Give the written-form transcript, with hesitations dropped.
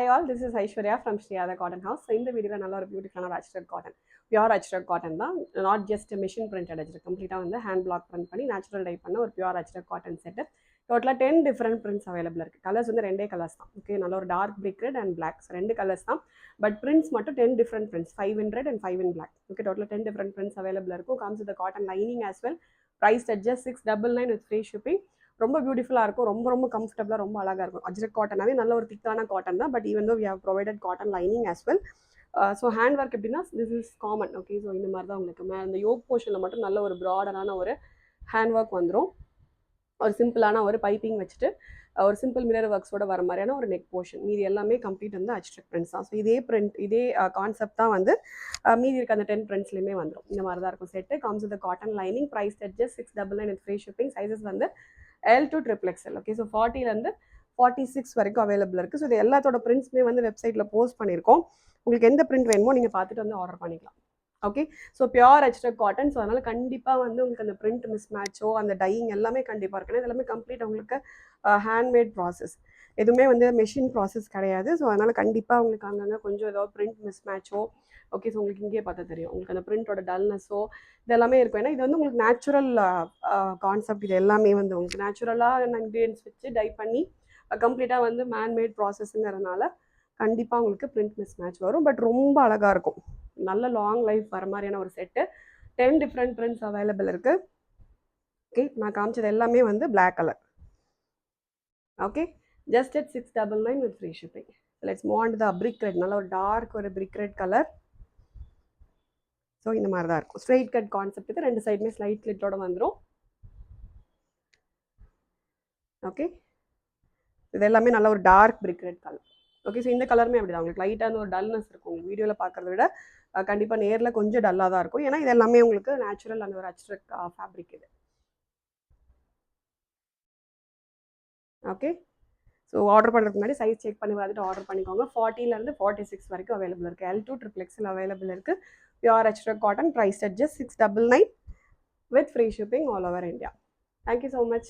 Hi all, this is Aishwarya from Shriyada Cotton House. So, இந்த வீடியோவில் நல்ல ஒரு பியூட்டிஃபுல்லான Ajrak cotton, pure Ajrakh cotton தான். Not just machine printed Ajrak, கம்ப்ளீட்டாக வந்து ஹேண்ட் பிளாக் பிரிண்ட் பண்ணி நேச்சுரல் டை பண்ண ஒரு பியூர் அஜ்ரக் காட்டன் செட்டு. டோட்டலாக 10 டிஃப்ரெண்ட் பிரிண்ட்ஸ் அவைலபிள் இருக்குது. கலர்ஸ் வந்து ரெண்டே கலர்ஸ் தான். ஓகே, நல்ல ஒரு dark brick red and black, ரெண்டு கலர்ஸ் தான். பட் பிரிண்ட்ஸ் மட்டும் 10 different prints, 5 in red and 5 in black. Okay, டோட்டலாக 10 டிஃப்ரெண்ட் பிரிண்ட்ஸ் அவைலபிள் இருக்கும். Comes with cotton lining as well. Price at just 699 with free shipping. ரொம்ப பியூட்டிஃபுல்லாக இருக்கும், ரொம்ப கம்ஃபர்டபுளாக, ரொம்ப அழகாக இருக்கும். அஜ்ரக் காட்டனாவே நல்ல ஒரு திக்கான காட்டன் தான். But even though we have provided cotton lining as well. So hand work எப்படின்னா this is common. Okay, so இந்த மாதிரி தான் உங்களுக்கு அந்த யோக் போர்ஷனில் மட்டும் நல்ல ஒரு ப்ராடரான ஒரு ஹேண்ட் ஒர்க் வந்துடும். ஒரு சிம்பிளான ஒரு பைப்பிங் வச்சுட்டு ஒரு சிம்பிள் மிரர் ஒர்க்ஸோட வர மாதிரியான ஒரு நெக் போர்ஷன். மீதி எல்லாமே கம்ப்ளீட் வந்து அஜ்ரக் பிரிண்ட்ஸ் தான். ஸோ இதே கான்செப்ட் தான் வந்து மீதி இருக்க அந்த 10 பிரிண்ட்ஸ்லையுமே வந்துடும். இந்த மாதிரி தான் இருக்கும் set. Comes with cotton lining. Price at just 699 with free shipping. Sizes வந்து L to XXL. Okay, so 40லேருந்து 46 வரைக்கும் அவைலபிள் இருக்குது. ஸோ இது எல்லாத்தோட பிரிண்ட்ஸுமே வந்து வெப்சைட்டில் போஸ்ட் பண்ணியிருக்கோம். உங்களுக்கு எந்த பிரிண்ட் வேணுமோ நீங்கள் பார்த்துட்டு வந்து ஆர்டர் பண்ணிக்கலாம். Okay, so pure Ajrakh cotton. So அதனால் கண்டிப்பாக வந்து உங்களுக்கு அந்த பிரிண்ட் மிஸ் மேட்சோ அந்த டையிங் எல்லாமே கண்டிப்பாக இருக்கணும். இதெல்லாமே கம்ப்ளீட் உங்களுக்கு ஹேண்ட்மேட் ப்ராசஸ், எதுவுமே வந்து மெஷின் ப்ராசஸ் கிடையாது. ஸோ அதனால் கண்டிப்பாக உங்களுக்கு அங்கங்கே கொஞ்சம் ஏதாவது பிரிண்ட் மிஸ் மேட்சோ, ஓகே, ஸோ உங்களுக்கு இங்கேயே பார்த்தா தெரியும் உங்களுக்கு அந்த பிரிண்டோட டல்னஸோ இதெல்லாமே இருக்கும். ஏன்னா இது வந்து உங்களுக்கு நேச்சுரல் கான்செப்ட். இது எல்லாமே வந்து உங்களுக்கு நேச்சுரலாக இன்க்ரீடியன்ஸ் வச்சு டை பண்ணி கம்ப்ளீட்டாக வந்து மேன்மேட் ப்ராசஸ்ங்கிறதுனால கண்டிப்பாக உங்களுக்கு பிரிண்ட் மிஸ் மேட்ச் வரும். பட் ரொம்ப அழகாக இருக்கும். நல்ல லாங் லைஃப் வர மாதிரியான ஒரு செட்டு. 10 டிஃப்ரெண்ட் பிரிண்ட்ஸ் அவைலபிள் இருக்குது. ஓகே, நான் காமிச்சது எல்லாமே வந்து black colour. Okay, just at 699 with free shipping. Let's move on to the brick red. நல்ல ஒரு டார்க் ஒரு பிரிக் ரெட் கலர். ஸோ இந்த மாதிரி தான் இருக்கும். ஸ்ட்ரெயிட் கட் கான்செப்ட்டுக்கு ரெண்டு சைடுமே ஸ்லைட் கிளிட்டோட வந்துடும். ஓகே, இது எல்லாமே நல்ல ஒரு dark brick red colour. Okay, so இந்த கலருமே அப்படி தான் உங்களுக்கு லைட்டான ஒரு டல்னஸ் இருக்கும். உங்களுக்கு வீடியோவில் பார்க்குறத விட கண்டிப்பாக நேரில் கொஞ்சம் டல்லாக தான் இருக்கும். ஏன்னா இது எல்லாமே உங்களுக்கு நேச்சுரல் அந்த ஒரு அஜ்ரக் ஃபேப்ரிக் இது. ஓகே, ஸோ ஆர்டர் பண்ணுறதுக்கு முன்னாடி சைஸ் செக் பண்ணி பார்த்துட்டு ஆர்டர் பண்ணிக்கோங்க. 40லேருந்து 46 வரைக்கும் அவைலபிள் இருக்குது. L to XXL அவைலபிள் இருக்குது. Pure Ajrakh cotton. Price at just 699 with free shipping all over India. Thank you so much.